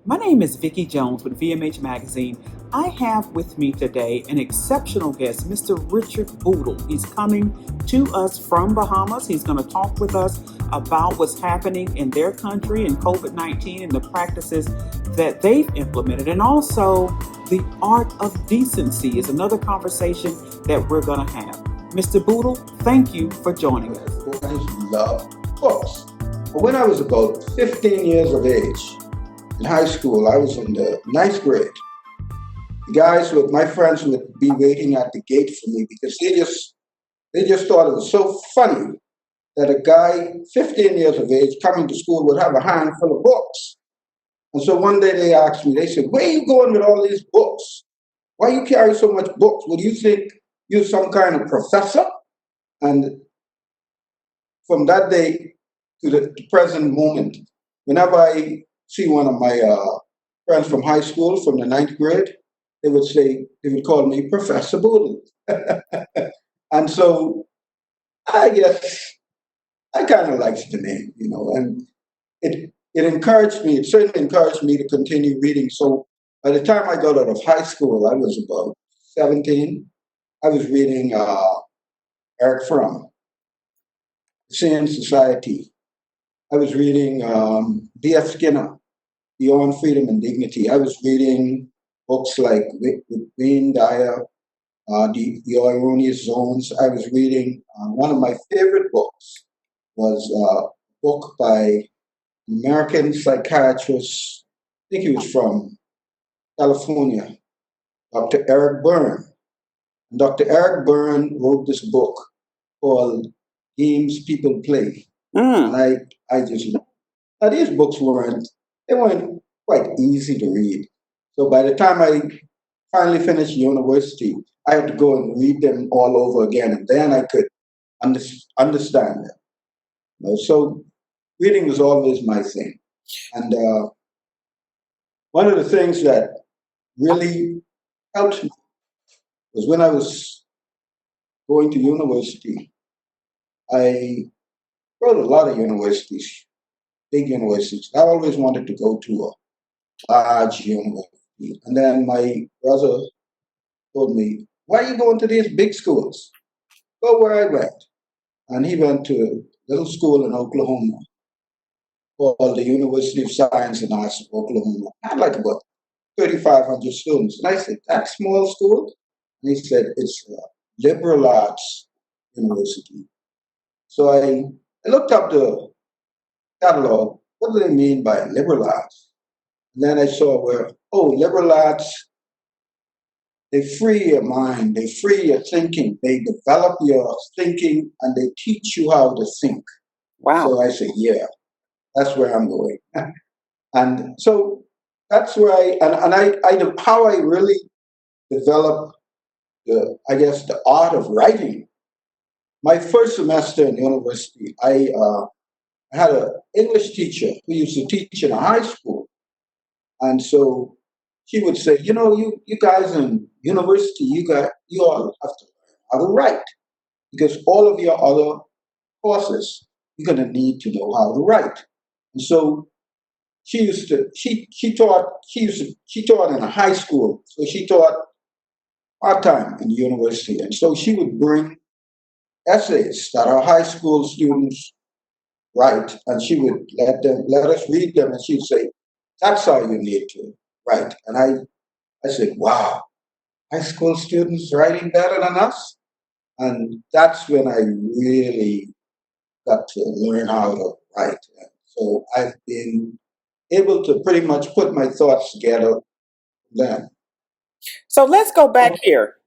My name is Vikki Jones with VMH Magazine. I have with me today an exceptional guest, Mr. Richard Bootle. He's coming to us from Bahamas. He's going to talk with us about what's happening in their country and COVID-19 and the practices that they've implemented. And also, the art of decency is another conversation that we're going to have. Mr. Bootle, thank you for joining us. I love books. When I was about 15 years of age, in high school, I was in the ninth grade. The guys with my friends would be waiting at the gate for me because they just thought it was so funny that a guy 15 years of age coming to school would have a handful of books. And so one day they asked me, they said, "Where are you going with all these books? Why you carry so much books? Would you think you're some kind of professor?" And from that day to the present moment, whenever I see one of my friends from high school, from the ninth grade, they would call me Professor Bootle. And so I guess I kind of liked the name, and it encouraged me, it certainly encouraged me to continue reading. So by the time I got out of high school, I was about 17. I was reading Eric Fromm, Sin Society. I was reading D.F. Skinner, Beyond Freedom and Dignity. I was reading books like Wayne Dyer, the Erroneous Zones. I was reading one of my favorite books was a book by an American psychiatrist. I think he was from California, Dr. Eric Byrne. And Dr. Eric Byrne wrote this book called Games People Play. And I just, now these books weren't quite easy to read. So by the time I finally finished university, I had to go and read them all over again, and then I could understand them. So reading was always my thing. And one of the things that really helped me was when I was going to university. I wrote a lot of universities, big universities. I always wanted to go to a large university. And then my brother told me, "Why are you going to these big schools? Go where I went." And he went to a little school in Oklahoma called the University of Science and Arts of Oklahoma. It had like about 3,500 students. And I said, "That small school?" And he said, "It's a liberal arts university." So I looked up the catalog. What do they mean by liberal arts? And then I saw liberal arts, they free your mind, they free your thinking, they develop your thinking, and they teach you how to think. Wow. So I said, yeah, that's where I'm going. And so that's where how I really developed the art of writing. My first semester in university, I had an English teacher who used to teach in a high school. And so she would say, you guys in university, you all have to learn how to write, because all of your other courses, you're going to need to know how to write. And so she taught in a high school, so she taught part-time in the university. And so she would bring essays that our high school students write, and she would let us read them, and she'd say, "That's how you need to write." And I said, "Wow, high school students writing better than us?" And that's when I really got to learn how to write. And so I've been able to pretty much put my thoughts together then. So let's go back here.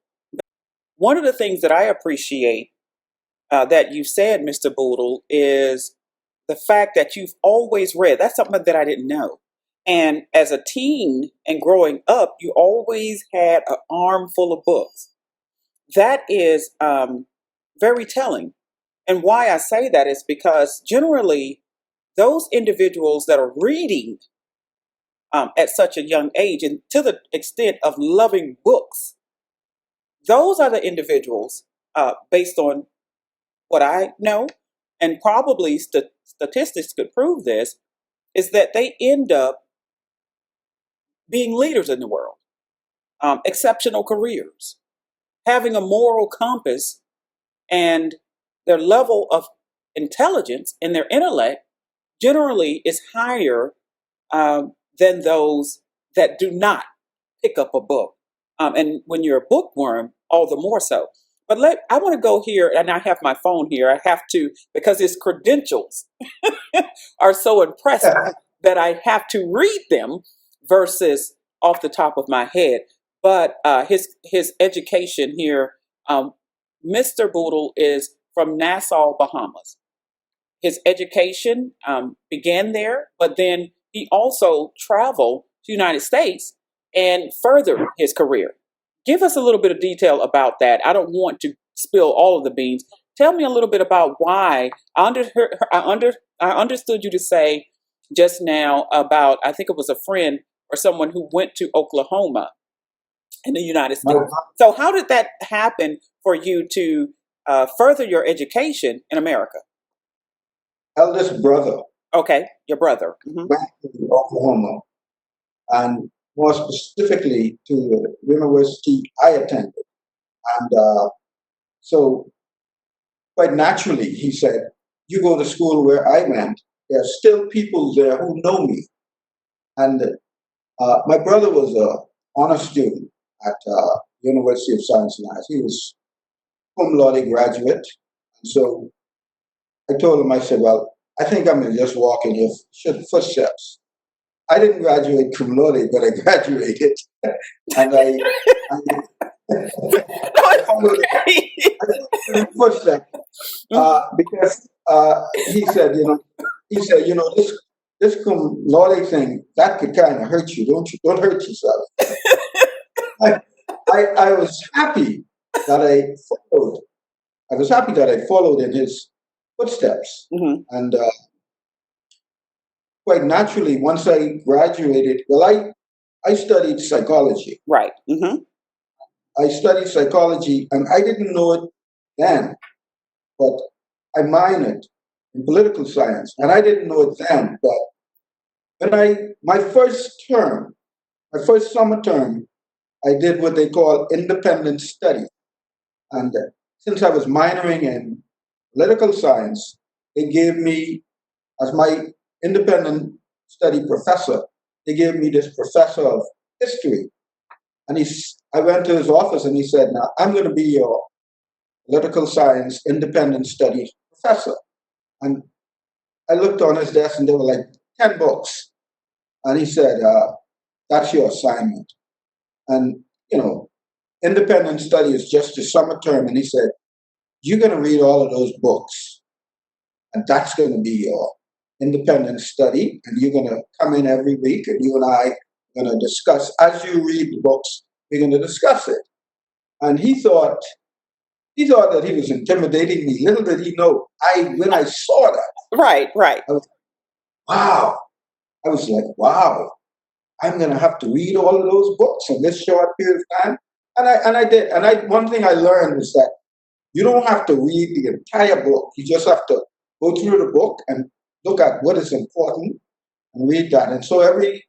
One of the things that I appreciate that you said, Mr. Bootle, is the fact that you've always read. That's something that I didn't know. And as a teen and growing up, you always had an armful of books. That is very telling. And why I say that is because generally those individuals that are reading at such a young age and to the extent of loving books, those are the individuals, based on what I know, and probably statistics could prove this, is that they end up being leaders in the world, exceptional careers, having a moral compass, and their level of intelligence and their intellect generally is higher than those that do not pick up a book. And when you're a bookworm, all the more so. But I want to go here, and I have my phone here. I have to, because his credentials are so impressive that I have to read them versus off the top of my head. But his education here, Mr. Bootle is from Nassau, Bahamas. His education began there, but then he also traveled to the United States and furthered his career. Give us a little bit of detail about that. I don't want to spill all of the beans. Tell me a little bit about why. I understood you to say just now about, I think it was a friend or someone who went to Oklahoma in the United States. So how did that happen for you to further your education in America? Eldest brother Okay, your brother. went to Oklahoma, and more specifically to the university I attended. And so, quite naturally, he said, "You go to school where I went. There are still people there who know me." And my brother was an honor student at University of Science and Arts. He was cum laude graduate. And so I told him, I said, "Well, I think I'm going to just walk in your footsteps." I didn't graduate cum laude, but I graduated. And I followed in footsteps because he said, this cum laude thing, that could kind of hurt you. Don't hurt yourself. I was happy that I followed. I was happy that I followed in his footsteps. Mhm. And quite naturally, once I graduated, well, I studied psychology. Right. Mm-hmm. I studied psychology, and I didn't know it then, but I minored in political science, and I didn't know it then. But when my first summer term, I did what they call independent study. And since I was minoring in political science, they gave me, as my independent study professor, they gave me this professor of history. And I went to his office and he said, "Now I'm going to be your political science independent study professor." And I looked on his desk and there were like 10 books. And he said, "That's your assignment." And, independent study is just a summer term. And he said, "You're going to read all of those books. And that's going to be your independent study. And you're going to come in every week and you and I are going to discuss, as you read the books, we're going to discuss it." And he thought that he was intimidating me. Little did he know, when I saw that, Right. wow. I was like, wow, I'm going to have to read all of those books in this short period of time. And I did. And one thing I learned was that you don't have to read the entire book. You just have to go through the book and look at what is important and read that. And so every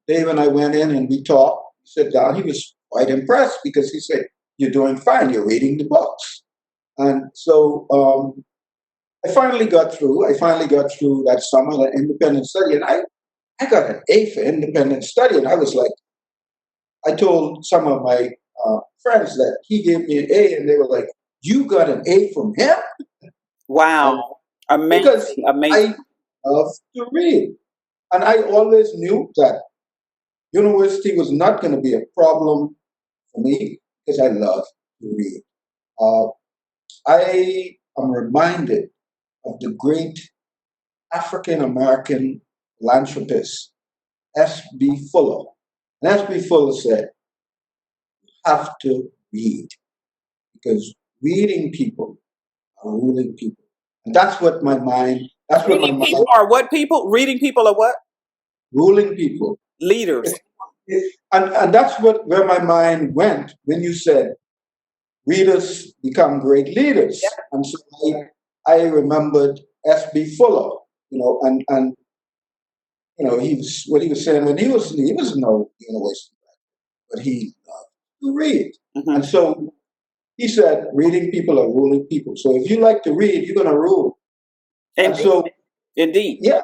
day when I went in and we talked, sit down, he was quite impressed because he said, "You're doing fine. You're reading the books." And so I finally got through that summer, that independent study, and I got an A for independent study. And I was like, I told some of my friends that he gave me an A, and they were like, "You got an A from him?" Wow. Because Amazing. I love to read. And I always knew that university was not going to be a problem for me because I love to read. I am reminded of the great African American philanthropist, S.B. Fuller. And S.B. Fuller said, "You have to read because reading people are ruling people." And that's what my mind, Reading people are what people? Reading people are what? ruling people. Leaders. And that's where my mind went when you said readers become great leaders. Yeah. And so I remembered S.B. Fuller, and what he was saying when he was no university, but he loved to read. Hmm. And so he said, reading people are ruling people. So if you like to read, you're going to rule. And Indeed. so, Indeed. yeah,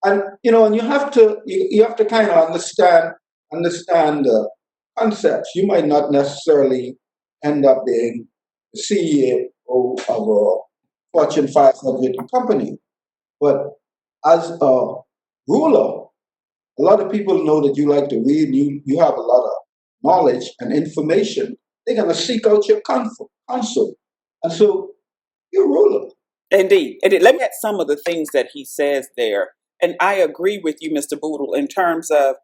and you have to kind of understand the concepts. You might not necessarily end up being the CEO of a Fortune 500 company, but as a ruler, a lot of people know that you like to read. You have a lot of knowledge and information. They're going to seek out your counsel, and so you're a ruler. Indeed. Indeed. Let me add some of the things that he says there. And I agree with you, Mr. Bootle, in terms of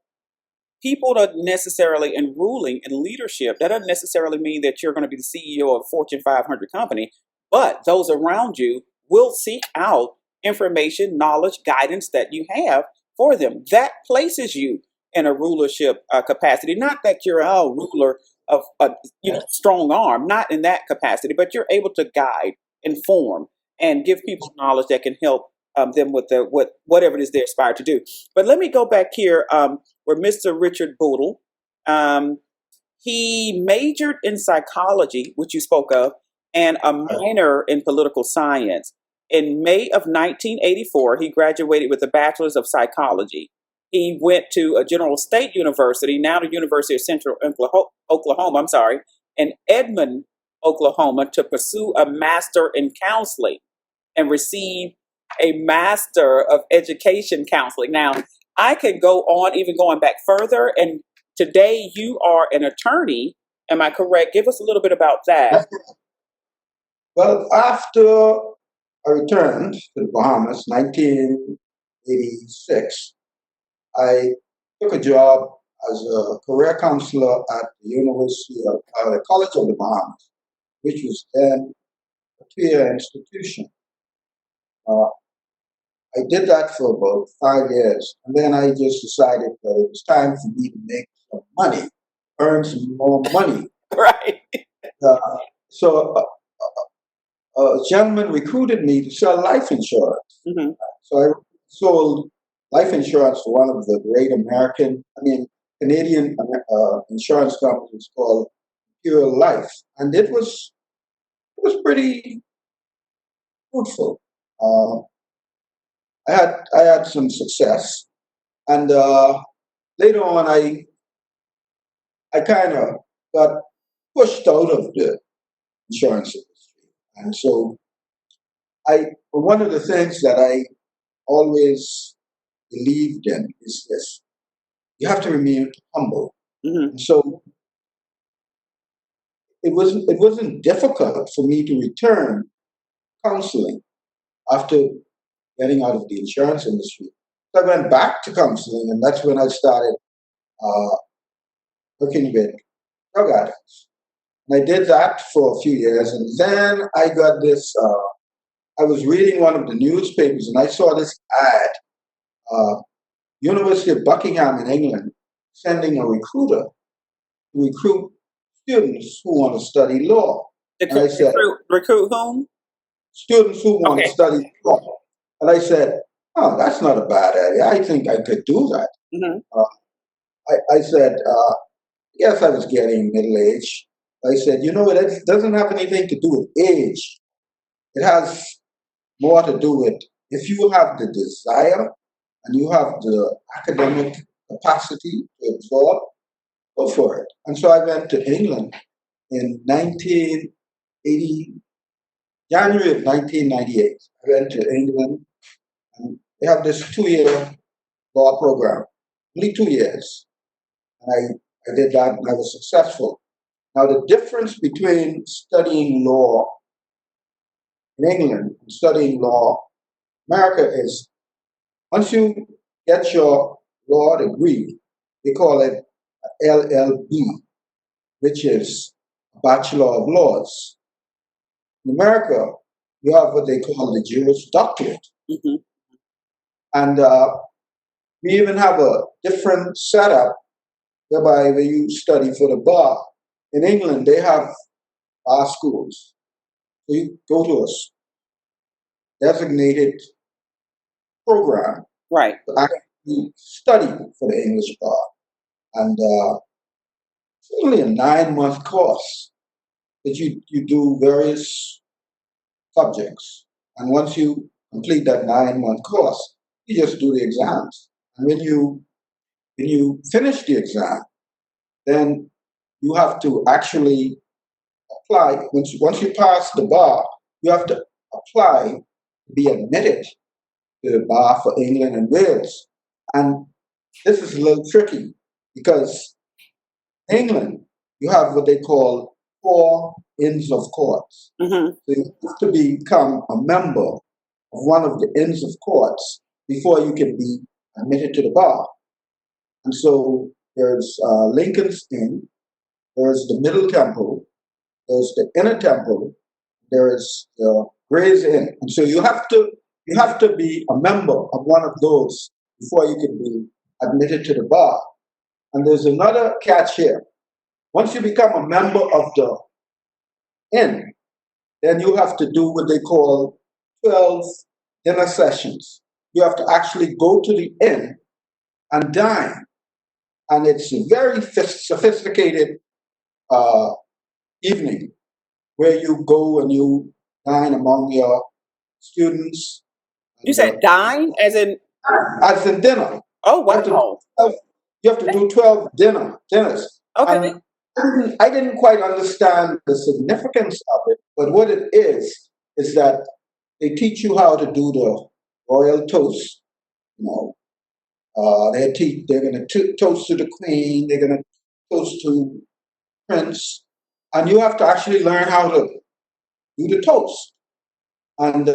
people don't necessarily in ruling and leadership. That doesn't necessarily mean that you're going to be the CEO of a Fortune 500 company, but those around you will seek out information, knowledge, guidance that you have for them. That places you in a rulership capacity. Not that you're a ruler of a strong arm, not in that capacity, but you're able to guide, inform, and give people knowledge that can help them with whatever it is they aspire to do. But let me go back here. Where Mr. Richard Bootle, um, he majored in psychology, which you spoke of, and a minor in political science. In May of 1984, he graduated with a bachelor's of psychology. He went to a General State University, now the University of Central Oklahoma, in Edmond, Oklahoma, to pursue a master in counseling and receive a master of education counseling. Now, I could go on, even going back further. And today you are an attorney. Am I correct? Give us a little bit about that. Well, after I returned to the Bahamas, 1986, I took a job as a career counselor at the University of the College of the Bahamas, which was then a peer institution. Uh, I did that for about 5 years, and then I just decided that it was time for me to make some money, earn some more money. Right. Uh, so a gentleman recruited me to sell life insurance. Hmm. So I sold life insurance to one of the great Canadian insurance companies called Pure Life, and it was pretty fruitful. Uh, I had some success, and later on, I kind of got pushed out of the insurance industry, and so one of the things that I always believed in is this: you have to remain humble. Hmm. And so it wasn't difficult for me to return counseling after getting out of the insurance industry. So I went back to counseling, and that's when I started uh, working with drug addicts. And I did that for a few years, and then I got this. I was reading one of the newspapers, and I saw this ad. Uh, University of Buckingham in England sending a recruiter to recruit students who want to study law. And I said, Recruit whom? students who want to Okay. study law. And I said, oh, that's not a bad idea. I think I could do that. Hmm. Uh, I said, yes, I was getting middle age. I said, it doesn't have anything to do with age. It has more to do with if you have the desire and you have the academic capacity to absorb, go for it. And so I went to England in 1980, January of 1998. I went to England, and they have this 2-year law program, only 2 years. And I did that, and I was successful. Now, the difference between studying law in England and studying law in America is once you get your law degree, they call it LLB, which is Bachelor of Laws. In America, you have what they call the Juris Doctorate. Hmm. And we even have a different setup whereby when you study for the bar. In England, they have bar schools. So you go to a designated program Right. to actually study for the English bar. And it's only a 9-month course that you do various subjects. And once you complete that 9-month course, you just do the exams. And when you finish the exam, then you have to actually apply. Once you pass the bar, you have to apply to be admitted to the bar for England and Wales. And this is a little tricky because England, you have what they call 4 Inns of Courts. Mm-hmm. So you have to become a member of one of the Inns of Courts before you can be admitted to the bar. And so there's Lincoln's Inn, there's the Middle Temple, there's the Inner Temple, there's the Gray's Inn. And so you have to be a member of one of those before you can be admitted to the bar. And there's another catch here. Once you become a member of the inn, then you have to do what they call 12 dinner sessions. You have to actually go to the inn and dine. And it's a very sophisticated evening where you go and you dine among your students. You And, said dine, as in, as in dinner. oh, You have to do wow. 12, you have to do 12 dinners. Okay. And I didn't quite understand the significance of it, but what it is that they teach you how to do the royal toast. You know, they're going to toast to the queen, they're going to toast to prince, and you have to actually learn how to do the toast. And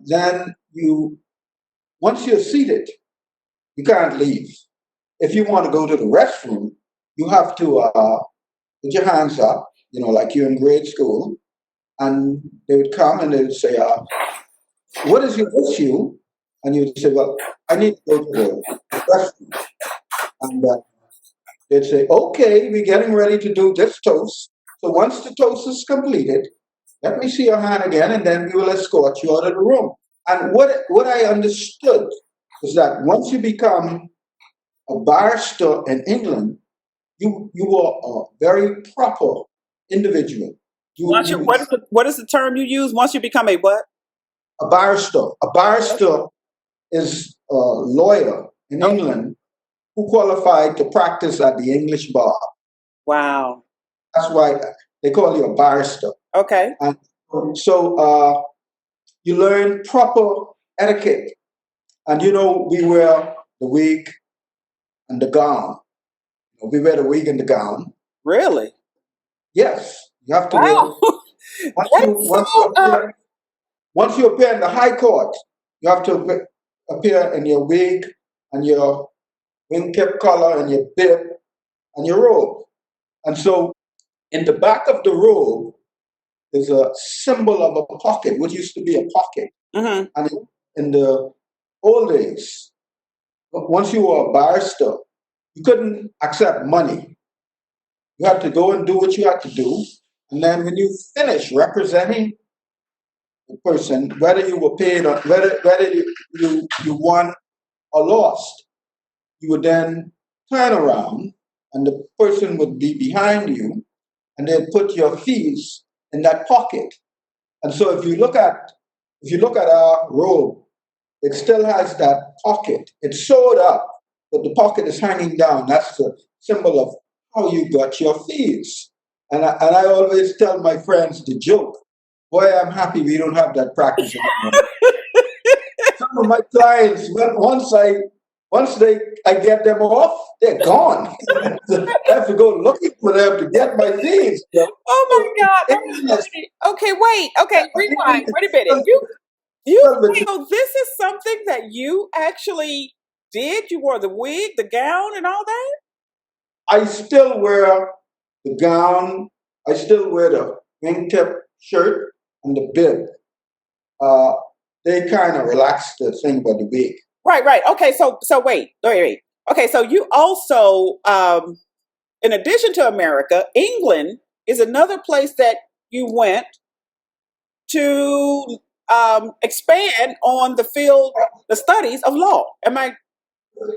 then once you're seated, you can't leave. If you want to go to the restroom, you have to put your hands up, like you're in grade school, and they would come and they would say, "What is your issue?" And you would say, "Well, I need to go to the restroom." And they'd say, "Okay, we're getting ready to do this toast. So once the toast is completed, let me see your hand again, and then we will escort you out of the room." And what I understood was that once you become a barrister in England, you are a very proper individual. Once you, You what is the term you use? Once you become a what? a barrister. A barrister is a lawyer in Oh, England who qualified to practice at the English bar. wow. That's why they call you a barrister. Okay. And so you learn proper etiquette. And we wear the wig and the gown. We wear the wig and the gown. Really? Yes, you have to wear. Wow. Once That you is once you so, appear, once you appear in the High Court, you have to appear in your wig and your wingtip collar and your bib and your robe. And so, in the back of the robe is a symbol of a pocket, which used to be a pocket. mm-hmm. And in the old days, once you were a barrister, you couldn't accept money. You had to go and do what you had to do. And then when you finish representing the person, whether you were paid or whether you won or lost, you would then turn around and the person would be behind you and they'd put your fees in that pocket. And so if you look at our robe, it still has that pocket. It's sewed up, but the pocket is hanging down. That's the symbol of how you got your fees. And I always tell my friends the joke, boy, I'm happy we don't have that practice anymore. Some of my clients, once I get them off, they're gone. I have to go looking for them to get my fees. Oh So my God, that is England is, funny. Okay, wait. Okay, England rewind. is Wait a minute. still, You still the so this is something that you actually did? You wore the wig, the gown, and all that? I still wear the gown. I still wear the wingtip shirt and the bib. Uh, they kind of relaxed the thing about the wig. Right. Okay, so wait. Okay, so you also, in addition to America, England is another place that you went to expand on the studies of law. Am I?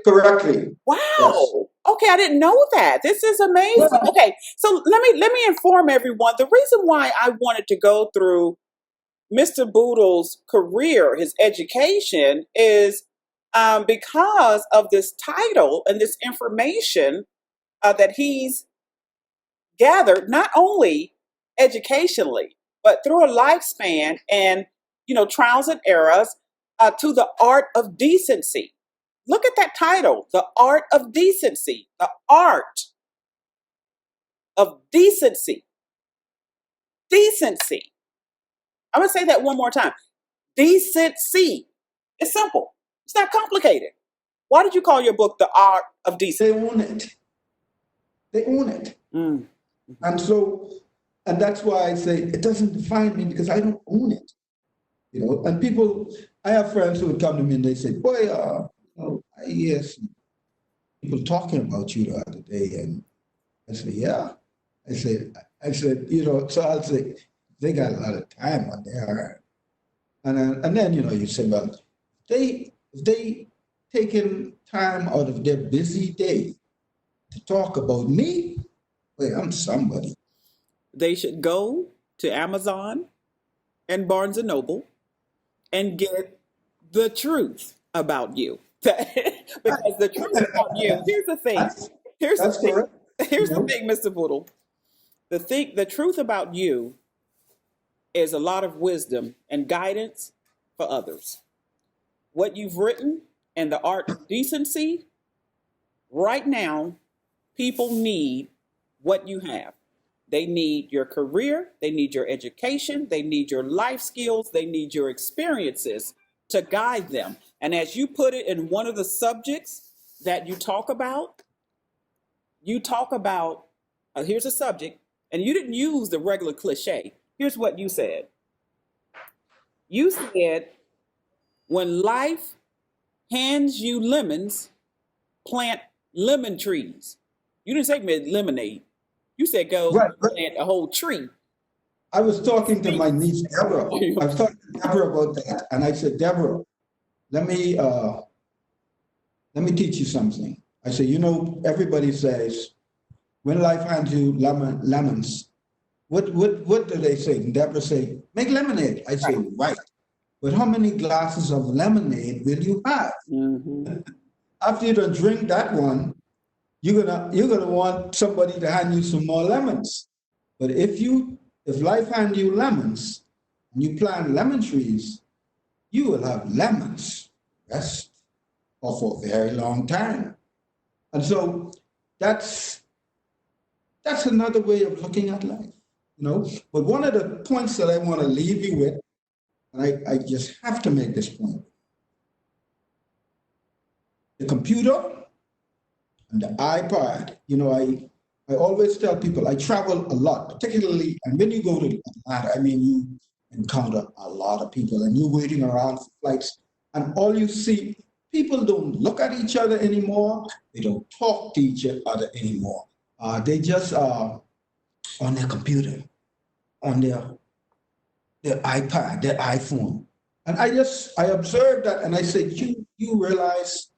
correctly. Yes. Wow. Okay, I didn't know that. This is amazing. Yeah. Okay, so let me inform everyone. The reason why I wanted to go through Mr. Bootle's career, his education, is because of this title and this information that he's gathered, not only educationally, but through a lifespan and trials and errors to the art of decency. Look at that title, the art of decency, the art of decency, decency. I'm gonna say that one more time. Decency. It's simple. It's not complicated. Why did you call your book The Art of Decency? They own it. They own it. Mm. And that's why I say it doesn't define me because I don't own it. And I have friends who would come to me and they say, boy, I hear some people talking about you the other day. And I say, yeah. I said, so I'll say, they got a lot of time on their hands. And then, you say, well, they taking time out of their busy day to talk about me. Wait, I'm somebody. They should go to Amazon and Barnes and Noble and get the truth about you. Because the truth about you, here's the thing. That's correct. Here's the thing, Mr. Bootle. The truth about you is a lot of wisdom and guidance for others. What you've written and the art of decency, right now, people need what you have. They need your career, they need your education, they need your life skills, they need your experiences to guide them. And as you put it in one of the subjects that you talk about, here's a subject, and you didn't use the regular cliche. Here's what you said. You said, when life hands you lemons, plant lemon trees. You didn't say lemonade. You said go plant a whole tree. I was talking to my niece, Deborah. I was talking to Deborah about that. And I said, Deborah, let me teach you something. I said, everybody says, when life hands you lemons, what do they say? And Deborah say, make lemonade. I say, right. But how many glasses of lemonade will you have? Mm-hmm. After you don't drink that one, you're gonna want somebody to hand you some more lemons. But if life hands you lemons and you plant lemon trees, you will have lemons rest for a very long time. And so that's another way of looking at life, But one of the points that I want to leave you with, and I just have to make this point. The computer and the iPad, I always tell people I travel a lot, particularly, and when you go to Atlanta, you encounter a lot of people and you're waiting around for flights and all you see, people don't look at each other anymore. They don't talk to each other anymore. They just are on their computer, on their iPad, their iPhone. And I observed that and I said, you realize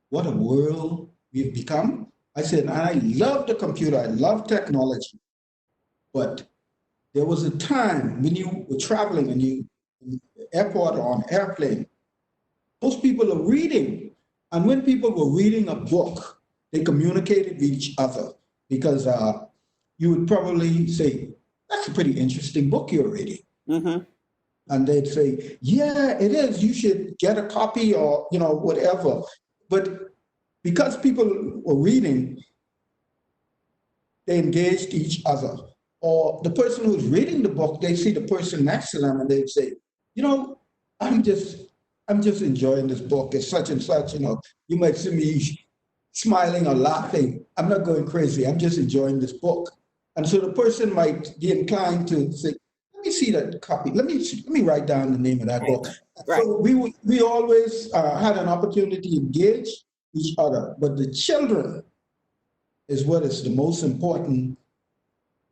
what a world we've become? I said, and I love the computer, I love technology. But there was a time when you were traveling and you in the airport or on airplane, most people are reading. And when people were reading a book, they communicated with each other because you would probably say, that's a pretty interesting book you're reading. Mm-hmm. And they'd say, yeah, it is. You should get a copy or, whatever. But because people were reading, they engaged each other. Or the person who's reading the book, they see the person next to them and they'd say, I'm just enjoying this book. It's such and such, You might see me smiling or laughing. I'm not going crazy. I'm just enjoying this book. And so the person might be inclined to say, let me see that copy. Let me write down the name of that book. Right. So we always had an opportunity to engage each other. But the children is what is the most important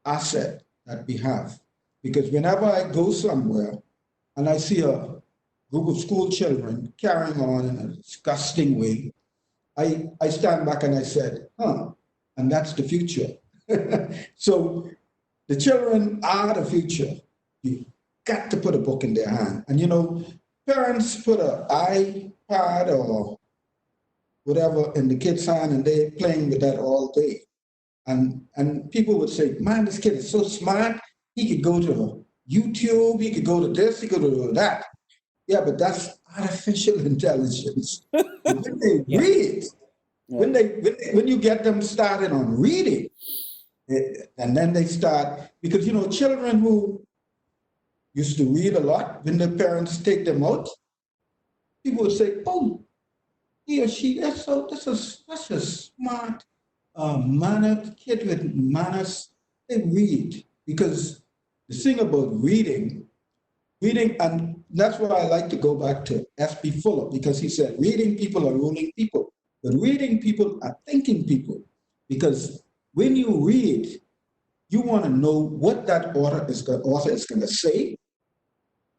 asset that we have. Because whenever I go somewhere and I see a group of school children carrying on in a disgusting way, I stand back and I said, huh, and that's the future. So the children are the future. You got to put a book in their hand. And parents put an iPad or whatever in the kid's hand and they're playing with that all day. And people would say, man, this kid is so smart. He could go to YouTube, he could go to this, he could go to that. Yeah, but that's artificial intelligence. But when they Yeah. read, Yeah. when you get them started on reading, and then they start, because children who used to read a lot, when their parents take them out, people would say, oh, he or she, that's a smart, mannered kid with manners. They read. Because the thing about reading, and that's why I like to go back to S.P. Fuller, because he said, reading people are ruling people, but reading people are thinking people. Because when you read, you want to know what that author is going to say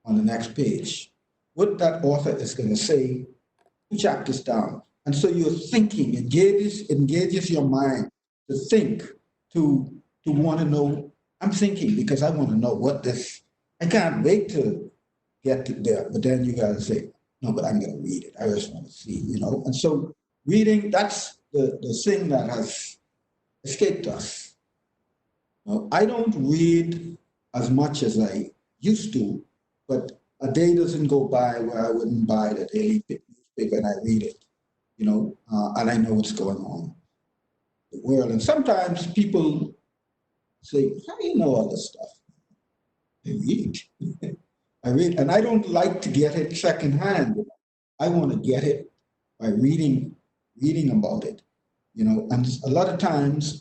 on the next page, what that author is going to say 2 chapters down. And so you're thinking, engages your mind to think, to want to know. I'm thinking because I want to know what this, I can't wait to get to there. But then you got to say, no, but I'm going to read it. I just want to see. And so reading, that's the thing that has escaped us. I don't read as much as I used to, but a day doesn't go by where I wouldn't buy the daily newspaper and I read it, and I know what's going on in the world. And sometimes people say, how do you know all this stuff? I read. I read, and I don't like to get it secondhand. I want to get it by reading about it, and a lot of times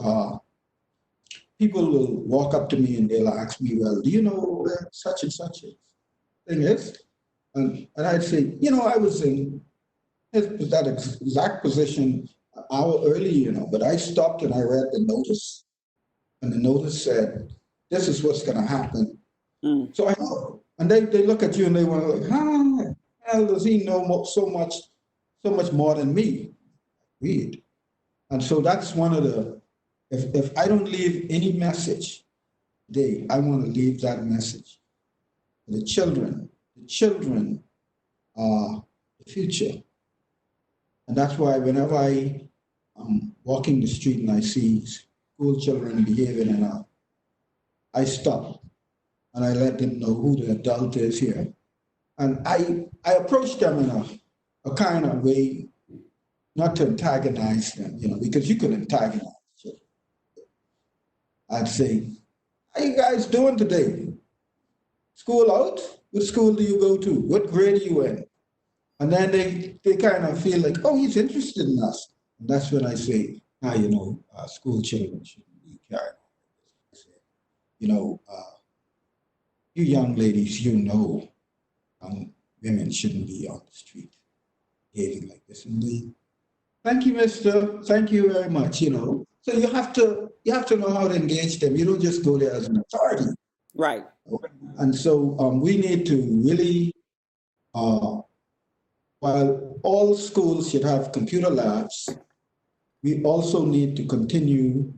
people will walk up to me and they'll ask me, well, do you know where such and such thing is? And I'd say, I was in that exact position an hour early, but I stopped and I read the notice. And the notice said, this is what's going to happen. Mm. So I know. And they look at you and they want to like, how hell does he know so much more than me? Read. And so that's one of the, if I don't leave any message today, I want to leave that message. The children are the future. And that's why whenever I am walking the street and I see school children behaving enough, I stop and I let them know who the adult is here. And I approach them in a kind of way, not to antagonize them, because you could antagonize children. I'd say, how you guys doing today? School out? What school do you go to? What grade are you in? And then they kind of feel like, oh, he's interested in us. And that's when I say, school children shouldn't be carried on. You young ladies, women shouldn't be on the street behaving like this. And thank you, mister. Thank you very much, So you have to know how to engage them. You don't just go there as an authority. Right. And so we need to really, while all schools should have computer labs, we also need to continue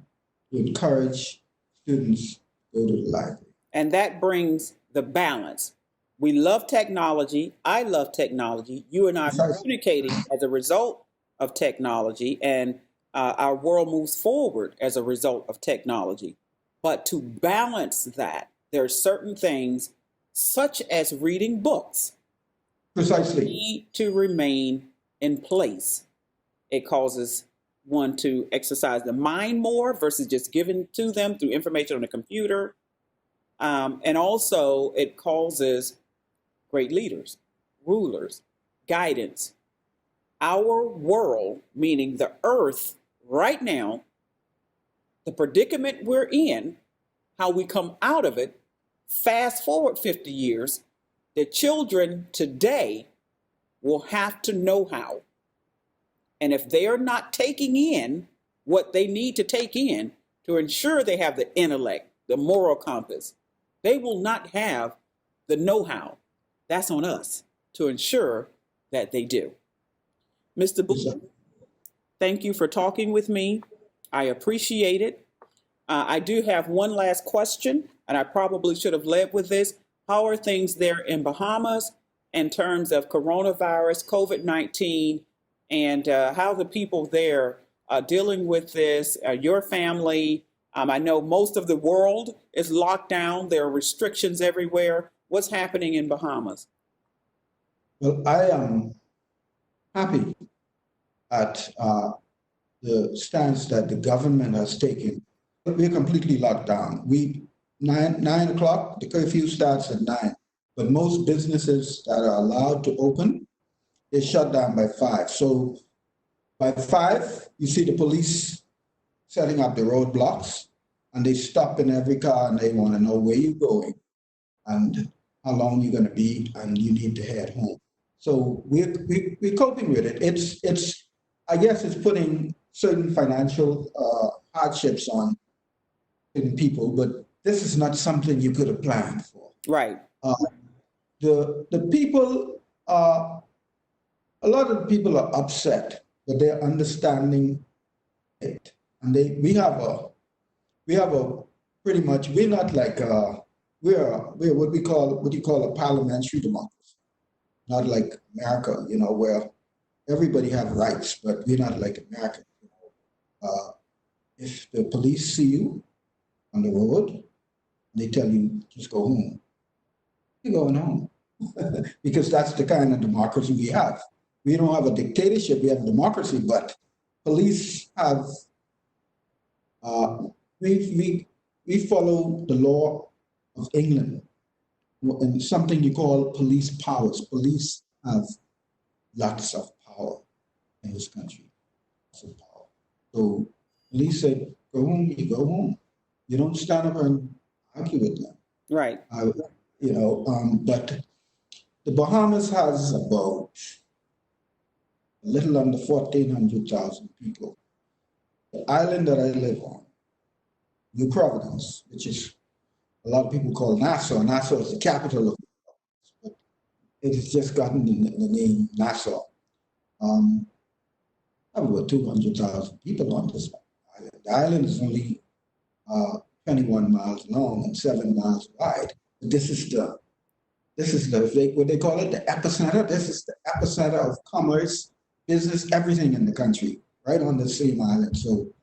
to encourage students to go to the library. And that brings the balance. We love technology. I love technology. You and I are communicating as a result of technology, and our world moves forward as a result of technology. But to balance that, there are certain things, such as reading books, Precisely, need to remain in place. It causes one to exercise the mind more versus just giving to them through information on a computer. And also, it causes great leaders, rulers, guidance. Our world, meaning the earth right now, the predicament we're in, how we come out of it, fast forward 50 years, the children today will have to know how. And if they are not taking in what they need to take in to ensure they have the intellect, the moral compass, they will not have the know-how. That's on us to ensure that they do. Mr. Bootle, Thank you for talking with me. I appreciate it. I do have one last question, and I probably should have led with this. How are things there in Bahamas in terms of coronavirus, COVID-19, and how the people there are dealing with this? Your family, I know most of the world is locked down. There are restrictions everywhere. What's happening in Bahamas? Well, I am happy at the stance that the government has taken. We're completely locked down. We 9 o'clock, the curfew starts at 9. But most businesses that are allowed to open, they shut down by 5. So by 5, you see the police setting up the roadblocks, and they stop in every car and they want to know where you're going and how long you're going to be, and you need to head home. So we're coping with it. It's I guess it's putting certain financial hardships on certain people, but this is not something you could have planned for. Right. The people are, a lot of the people are upset, but they're understanding it, and we have a pretty much, we're not like we're what you call a parliamentary democracy, not like America, where everybody have rights, but we're not like America. If the police see you on the road, they tell you just go home, you're going home. Because that's the kind of democracy we have. We don't have a dictatorship, we have a democracy, but police have, we follow the law of England and something you call police powers. Police have lots of power in this country. Lots of power. So police said, go home, you go home. You don't stand up and argue with them. Right. But the Bahamas has about a little under 1,400,000 people. The island that I live on, New Providence, which is a lot of people call Nassau. Nassau is the capital of the Bahamas, but it has just gotten the name Nassau. About 200,000 people on this island. The island is only 21 miles long and 7 miles wide. But this is the what they call it, the epicenter. This is the epicenter of commerce, business, everything in the country, right on the same island. So,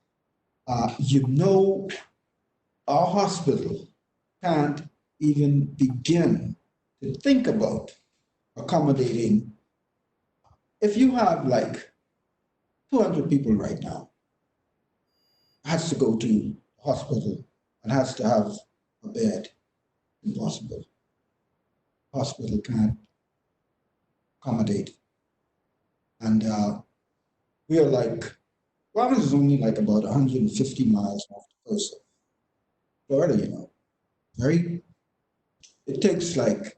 our hospital can't even begin to think about accommodating. If you have like 200 people right now, has to go to the hospital and has to have a bed. Impossible. Hospital can't accommodate. And we are like, Providence is only like about 150 miles off the coast of Florida, it takes like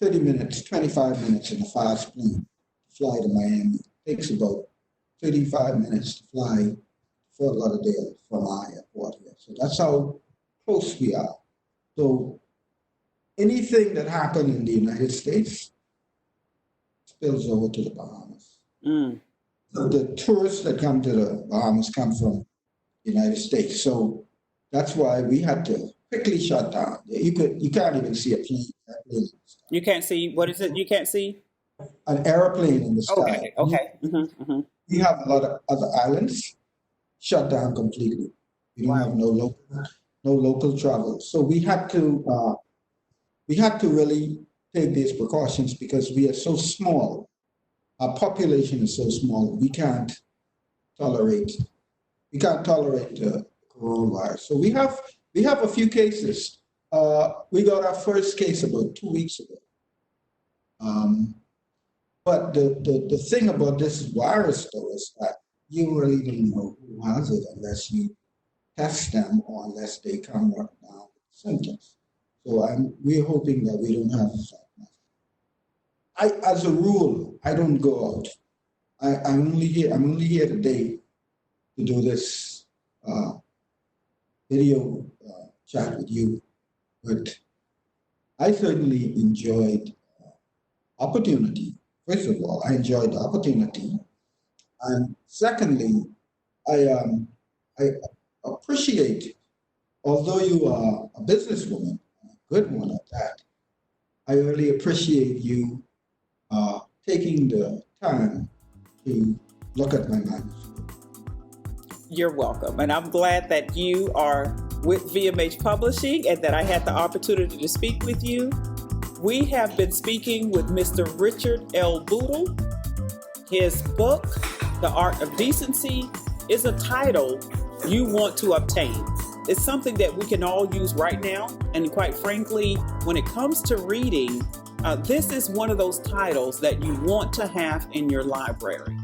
30 minutes, 25 minutes in a fast plane to fly to Miami. It takes about 35 minutes to fly to Fort Lauderdale from our airport here. So that's how close we are. So anything that happened in the United States spills over to the Bahamas. So the tourists that come to the Bahamas come from the United States. So that's why we had to quickly shut down. You can't even see a plane. You can't see, what is it you can't see? An airplane in the sky. Okay. We have a lot of other islands shut down completely. We don't have no local travel. So we had to really take these precautions because we are so small. Our population is so small. We can't tolerate the coronavirus. So we have a few cases. We got our first case about 2 weeks ago. But the thing about this virus, though, is that you really don't know who has it unless you test them or unless they come right down with symptoms. So we're hoping that we don't have that. As a rule, I don't go out. I'm only here today to do this video chat with you. But I certainly enjoyed opportunity. First of all, I enjoyed the opportunity And secondly, I appreciate, although you are a businesswoman, a good one at that, I really appreciate you taking the time to look at my manuscript. You're welcome. And I'm glad that you are with VMH Publishing and that I had the opportunity to speak with you. We have been speaking with Mr. Richard L. Bootle. His book, The Art of Decency, is a title you want to obtain. It's something that we can all use right now. And quite frankly, when it comes to reading, this is one of those titles that you want to have in your library.